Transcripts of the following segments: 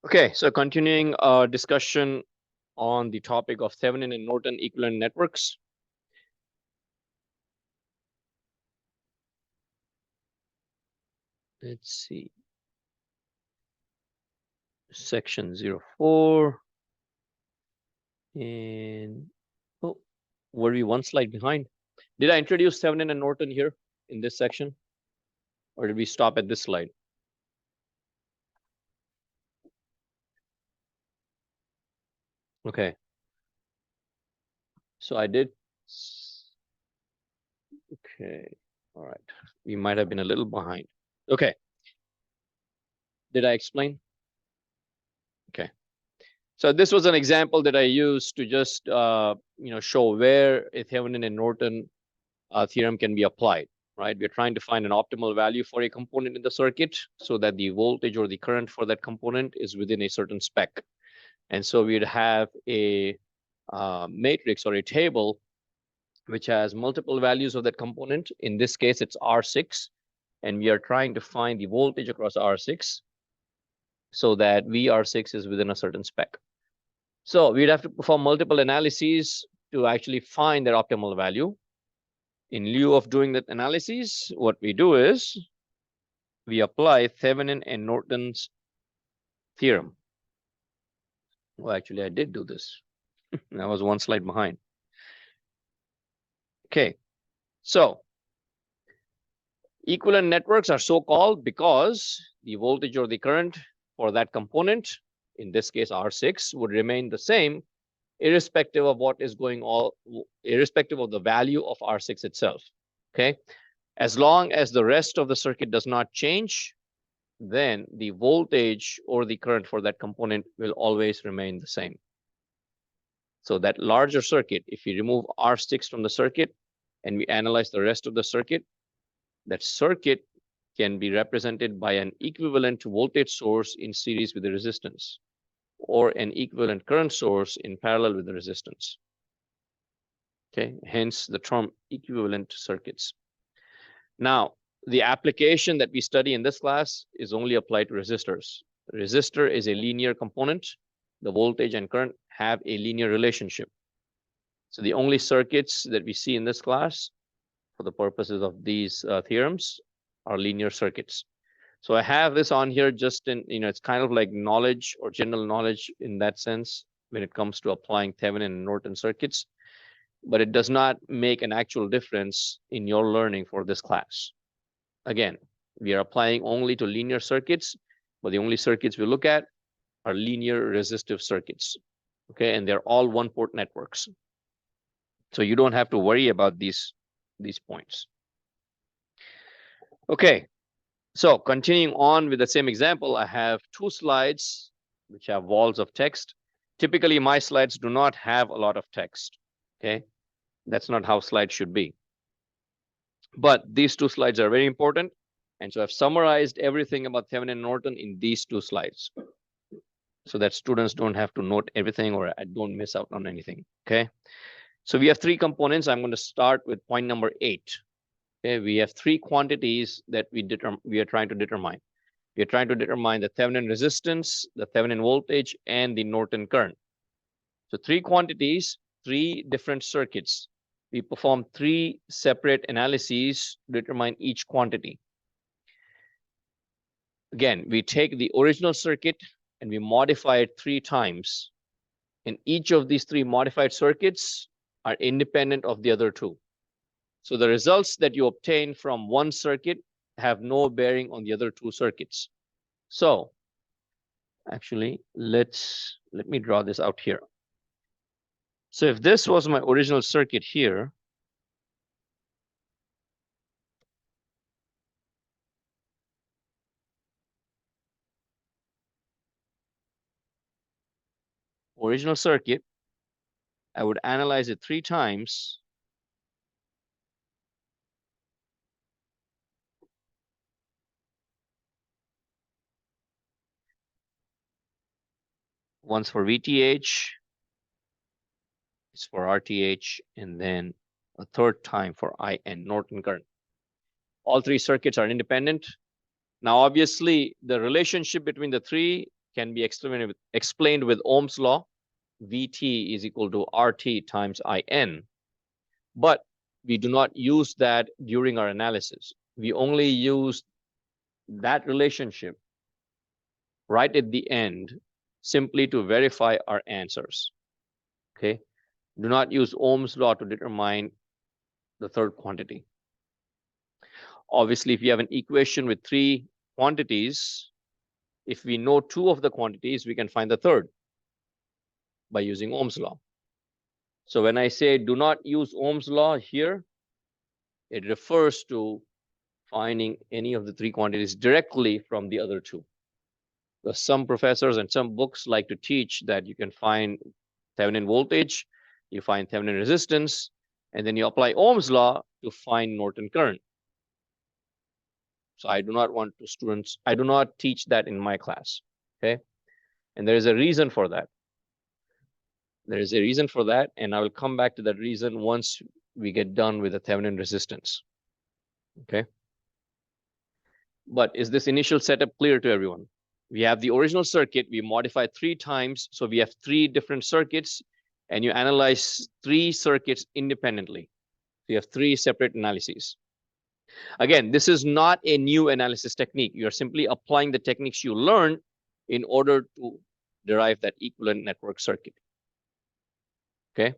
Okay, so continuing our discussion on the topic of Thevenin and Norton equivalent networks. Let's see. Section 04. And oh, were we one slide behind? Did I introduce Thevenin and Norton here in this section? Or did we stop at this slide? Okay. So I did. Okay. All right. We might have been a little behind. Okay. Did I explain? Okay. So this was an example that I used to just show where a Thevenin and Norton theorem can be applied. Right? We're trying to find an optimal value for a component in the circuit so that the voltage or the current for that component is within a certain spec. And so we'd have a matrix or a table which has multiple values of that component. In this case, it's R6, and we are trying to find the voltage across R6 so that VR6 is within a certain spec. So we'd have to perform multiple analyses to actually find that optimal value. In lieu of doing that analysis, what we do is we apply Thevenin and Norton's theorem. Well, actually, I did do this. I was one slide behind. Okay, so equivalent networks are so called because the voltage or the current for that component, in this case R6, would remain the same irrespective of what is going on, irrespective of the value of R6 itself. Okay, as long as the rest of the circuit does not change, then the voltage or the current for that component will always remain the same. So that larger circuit, if we remove R6 from the circuit and we analyze the rest of the circuit, that circuit can be represented by an equivalent voltage source in series with the resistance, or an equivalent current source in parallel with the resistance. Okay, hence the term equivalent circuits. Now, the application that we study in this class is only applied to resistors. The resistor is a linear component. The voltage and current have a linear relationship. So the only circuits that we see in this class for the purposes of these theorems are linear circuits. So I have this on here just in, it's kind of like knowledge or general knowledge in that sense when it comes to applying Thevenin and Norton circuits, but it does not make an actual difference in your learning for this class. Again, we are applying only to linear circuits, but the only circuits we look at are linear resistive circuits. Okay, and they're all one-port networks. So you don't have to worry about these points. Okay, so continuing on with the same example, I have two slides which have walls of text. Typically, my slides do not have a lot of text. Okay, that's not how slides should be. But these two slides are very important. And so I've summarized everything about Thevenin and Norton in these two slides so that students don't have to note everything or I don't miss out on anything. Okay, so we have three components. I'm going to start with point number 8. Okay, we have three quantities that we are trying to determine. We are trying to determine the Thevenin resistance, the Thevenin voltage, and the Norton current. So three quantities, three different circuits. We perform three separate analyses to determine each quantity. Again, we take the original circuit and we modify it 3 times. And each of these 3 modified circuits are independent of the other 2. So the results that you obtain from one circuit have no bearing on the other 2 circuits. So actually, let me draw this out here. So if this was my original circuit here, original circuit, I would analyze it 3 times. Once for VTH, it's for RTH, and then a third time for IN, Norton current. All 3 circuits are independent. Now, obviously, the relationship between the 3 can be explained with Ohm's law. Vt is equal to RT times In. But we do not use that during our analysis. We only use that relationship right at the end simply to verify our answers. Okay. Do not use Ohm's law to determine the third quantity. Obviously, if you have an equation with 3 quantities, if we know 2 of the quantities, we can find the third by using Ohm's law. So when I say do not use Ohm's law here, it refers to finding any of the 3 quantities directly from the other 2. Because some professors and some books like to teach that you can find Thevenin voltage, you find Thevenin resistance, and then you apply Ohm's law to find Norton current. So I do not want to students, I do not teach that in my class. Okay. And there is a reason for that. There is a reason for that, and I will come back to that reason once we get done with the Thevenin resistance. Okay. But is this initial setup clear to everyone? We have the original circuit, we modify 3 times, so we have 3 different circuits, and you analyze 3 circuits independently. So you have 3 separate analyses. Again, this is not a new analysis technique. You're simply applying the techniques you learned in order to derive that equivalent network circuit. Okay.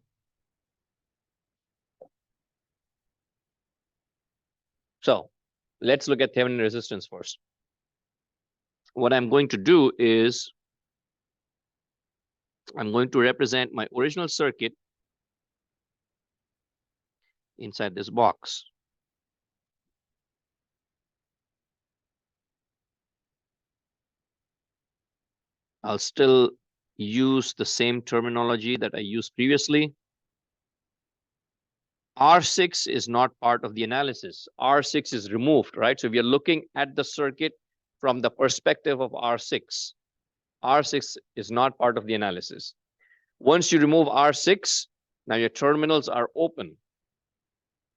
So let's look at Thevenin resistance first. What I'm going to do is I'm going to represent my original circuit inside this box. I'll still use the same terminology that I used previously. R6 is not part of the analysis. R6 is removed, right? So we are looking at the circuit from the perspective of R6. R6 is not part of the analysis. Once you remove R6, now your terminals are open.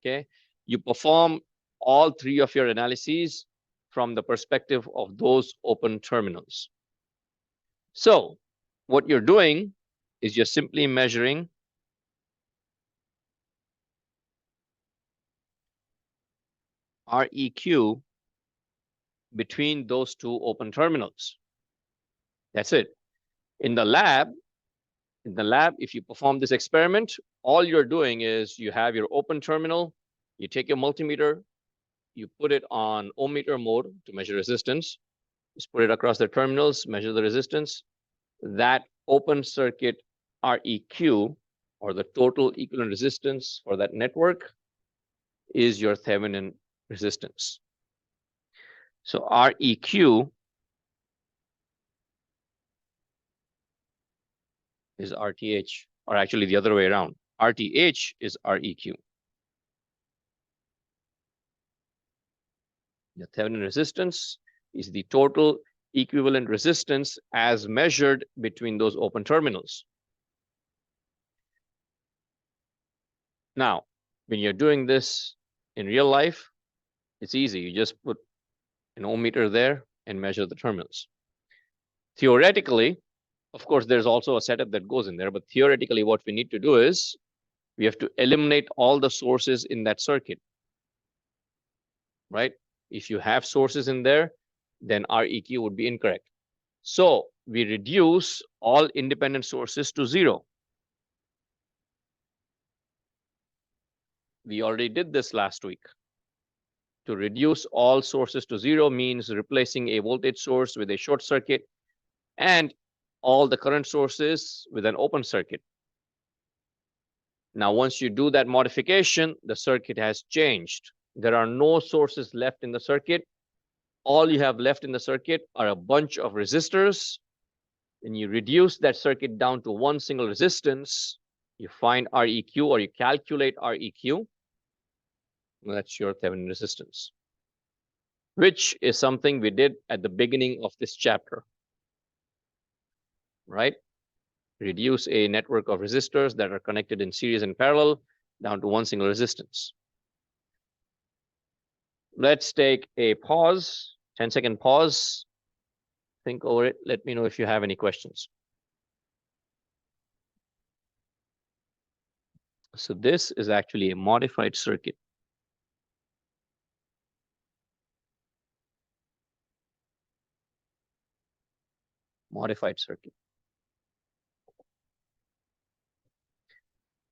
Okay. You perform all 3 of your analyses from the perspective of those open terminals. So what you're doing is you're simply measuring Req between those 2 open terminals. That's it. In the lab, if you perform this experiment, all you're doing is you have your open terminal, you take your multimeter, you put it on ohmmeter mode to measure resistance, just put it across the terminals, measure the resistance. That open circuit Req, or the total equivalent resistance for that network, is your Thevenin resistance. So Req is RTH, or actually the other way around. RTH is Req. The Thevenin resistance is the total equivalent resistance as measured between those open terminals. Now, when you're doing this in real life, it's easy. You just put an ohmmeter there and measure the terminals. Theoretically, of course, there's also a setup that goes in there, but theoretically, what we need to do is we have to eliminate all the sources in that circuit, right? If you have sources in there, then Req would be incorrect. So we reduce all independent sources to 0. We already did this last week. To reduce all sources to 0 means replacing a voltage source with a short circuit and all the current sources with an open circuit. Now, once you do that modification, the circuit has changed. There are no sources left in the circuit. All you have left in the circuit are a bunch of resistors. And you reduce that circuit down to one single resistance, you find Req, or you calculate Req. That's your Thevenin resistance, which is something we did at the beginning of this chapter, right? Reduce a network of resistors that are connected in series and parallel down to one single resistance. Let's take a pause, 10-second pause. think over it. Let me know if you have any questions. So this is actually a modified circuit. Modified circuit.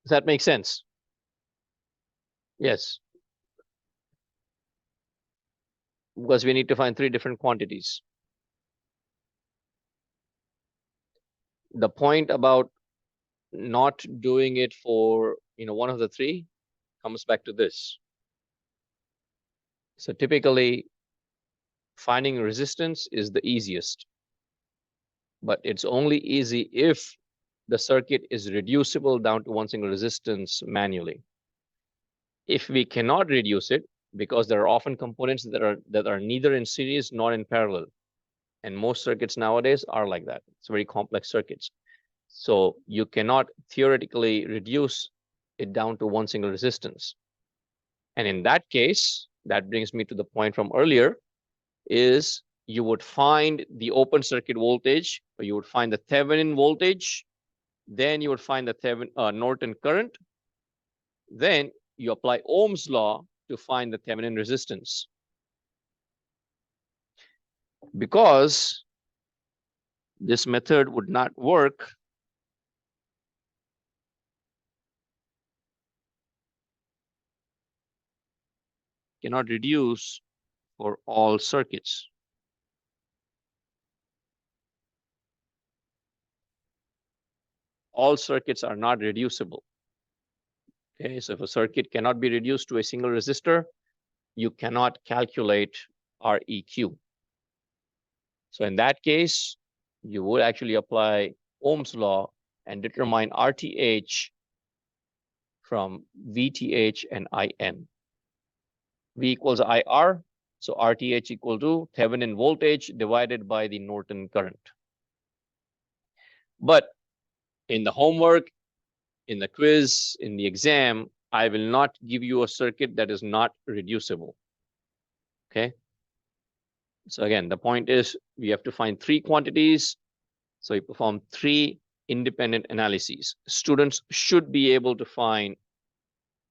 Does that make sense? Yes. Because we need to find 3 different quantities. The point about not doing it for, one of the 3 comes back to this. So typically, finding resistance is the easiest, but it's only easy if the circuit is reducible down to one single resistance manually. If we cannot reduce it, because there are often components that are neither in series nor in parallel, and most circuits nowadays are like that. It's very complex circuits. So you cannot theoretically reduce it down to one single resistance. And in that case, that brings me to the point from earlier, is you would find the open circuit voltage, or you would find the Thevenin voltage, then you would find the Norton current, then you apply Ohm's law to find the Thevenin resistance. Because this method would not work, cannot reduce for all circuits. All circuits are not reducible. Okay, so if a circuit cannot be reduced to a single resistor, you cannot calculate Req. So in that case, you would actually apply Ohm's law and determine RTH from VTH and IN. V equals IR, so RTH equal to Thevenin voltage divided by the Norton current. But in the homework, in the quiz, in the exam, I will not give you a circuit that is not reducible. Okay. So again, the point is we have to find 3 quantities. So we perform 3 independent analyses. Students should be able to find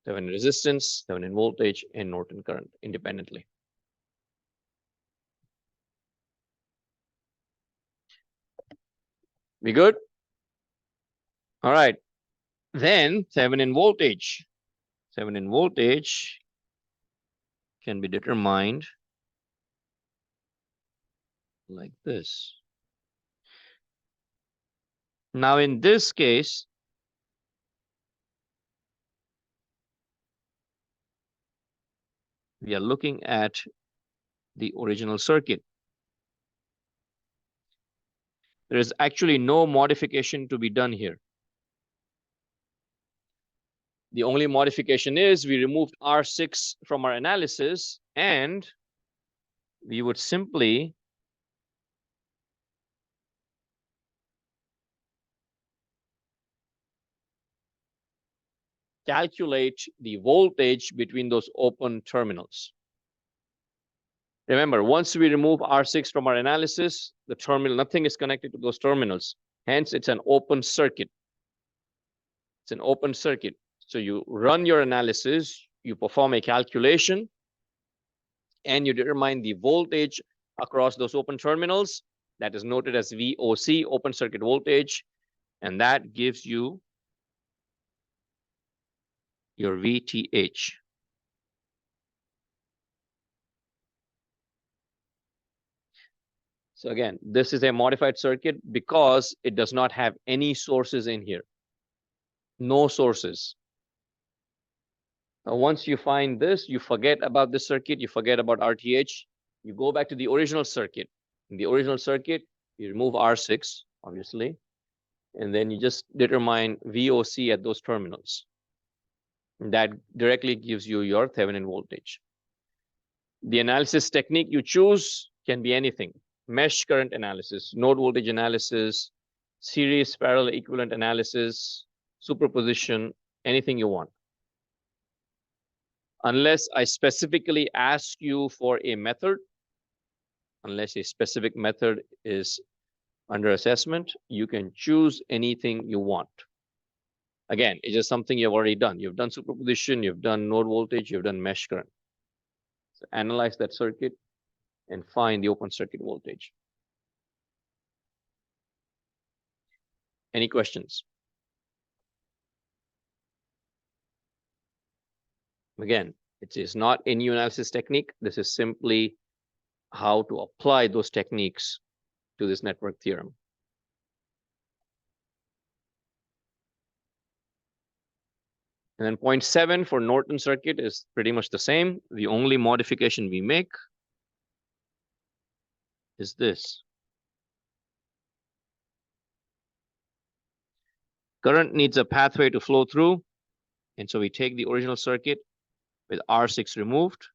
Thevenin resistance, Thevenin voltage, and Norton current independently. We good? All right. Then Thevenin voltage. Thevenin voltage can be determined like this. Now in this case, we are looking at the original circuit. There is actually no modification to be done here. The only modification is we removed R6 from our analysis, and we would simply calculate the voltage between those open terminals. Remember, once we remove R6 from our analysis, the terminal, nothing is connected to those terminals. Hence, it's an open circuit. It's an open circuit. So you run your analysis, you perform a calculation, and you determine the voltage across those open terminals. That is noted as VOC, open circuit voltage, and that gives you your VTH. So again, this is a modified circuit because it does not have any sources in here. No sources. Now, once you find this, you forget about this circuit, you forget about RTH, you go back to the original circuit. In the original circuit, you remove R6, obviously, and then you just determine VOC at those terminals. And that directly gives you your Thevenin voltage. The analysis technique you choose can be anything. Mesh current analysis, node voltage analysis, series parallel equivalent analysis, superposition, anything you want. Unless I specifically ask you for a method, unless a specific method is under assessment. You can choose anything you want. Again, it's just something you've already done. You've done superposition, you've done node voltage, you've done mesh current. So analyze that circuit and find the open circuit voltage. Any questions? Again, it is not a new analysis technique. This is simply how to apply those techniques to this network theorem. And then 0.7 for Norton circuit is pretty much the same. The only modification we make is this. Current needs a pathway to flow through. And so we take the original circuit with R6 removed,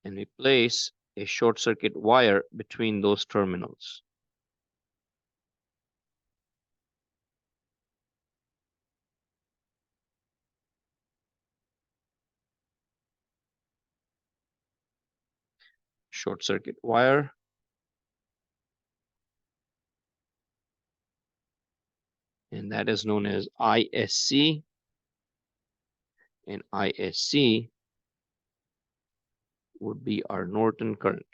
and we place a short circuit wire between those terminals. Short circuit wire. And that is known as ISC. And ISC would be our Norton current.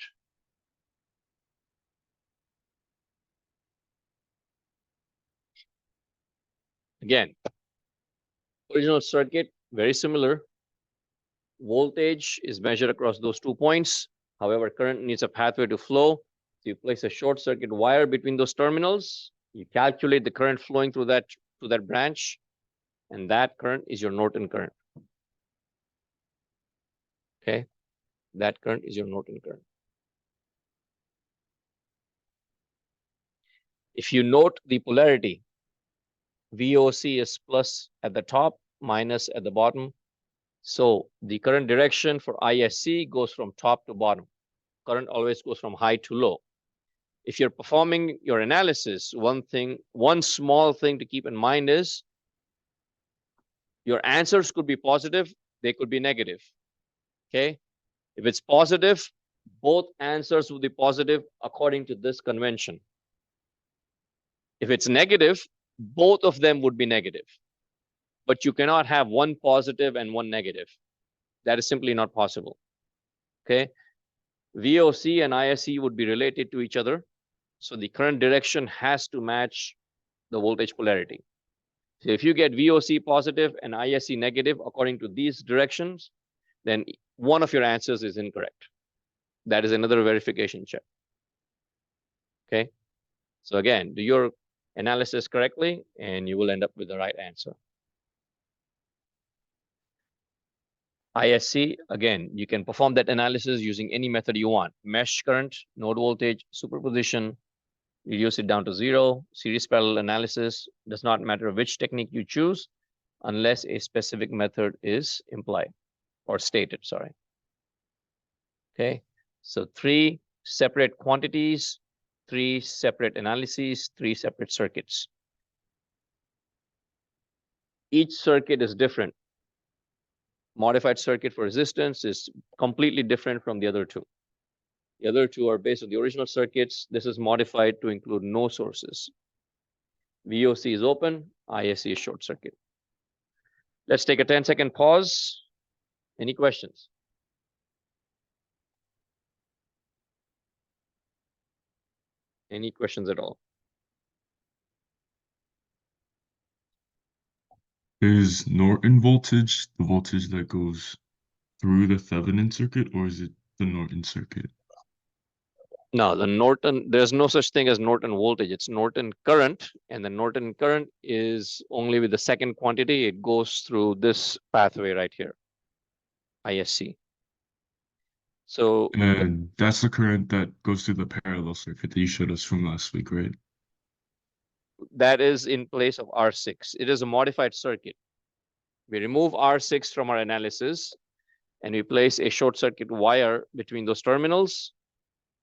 Again, original circuit, very similar. Voltage is measured across those 2 points. However, current needs a pathway to flow. So you place a short circuit wire between those terminals. You calculate the current flowing through that branch, and that current is your Norton current. Okay, that current is your Norton current. If you note the polarity, VOC is plus at the top, minus at the bottom. So the current direction for ISC goes from top to bottom. Current always goes from high to low. If you're performing your analysis, one small thing to keep in mind is your answers could be positive, they could be negative. Okay, if it's positive, both answers will be positive according to this convention. If it's negative, both of them would be negative. But you cannot have one positive and one negative. That is simply not possible. Okay, VOC and ISC would be related to each other. So the current direction has to match the voltage polarity. So if you get VOC positive and ISC negative according to these directions, then one of your answers is incorrect. That is another verification check. Okay, so again, do your analysis correctly and you will end up with the right answer. ISC, again, you can perform that analysis using any method you want. Mesh current, node voltage, superposition, reduce it down to 0, series parallel analysis. Does not matter which technique you choose unless a specific method is implied or stated, sorry. Okay, so 3 separate quantities, 3 separate analyses, 3 separate circuits. Each circuit is different. Modified circuit for resistance is completely different from the other 2. The other 2 are based on the original circuits. This is modified to include no sources. VOC is open, ISC is short circuit. Let's take a 10-second pause. Any questions? Any questions at all? Is Norton voltage the voltage that goes through the Thevenin circuit, or is it the Norton circuit? No, the Norton, there's no such thing as Norton voltage. It's Norton current, and the Norton current is only with the second quantity. It goes through this pathway right here, ISC. So And that's the current that goes through the parallel circuit that you showed us from last week, right? that is in place of R6. It is a modified circuit. We remove R6 from our analysis, and we place a short circuit wire between those terminals,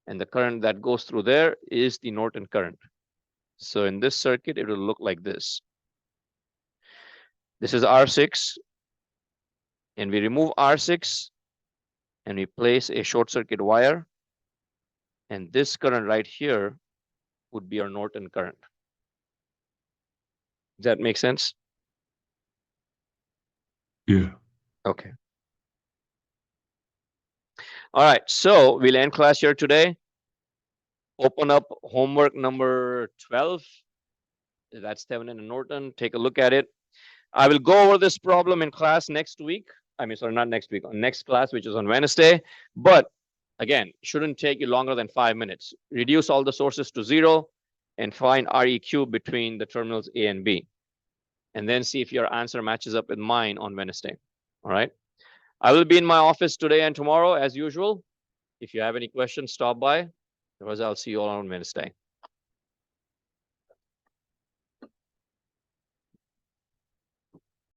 and the current that goes through there is the Norton current. So in this circuit, it will look like this. This is R6, and we remove R6, and we place a short circuit wire And this current right here would be our Norton current. Does that make sense? Yeah. Okay. All right, so we'll end class here today. Open up homework number 12. That's Thevenin and Norton. Take a look at it. I will go over this problem in class next week. I mean, sorry, not next week, on next class, which is on Wednesday. But again, shouldn't take you longer than 5 minutes. Reduce all the sources to 0 and find REQ between the terminals A and B. And then see if your answer matches up with mine on Wednesday. All right. I will be in my office today and tomorrow as usual. If you have any questions, stop by. Otherwise, I'll see you all on Wednesday.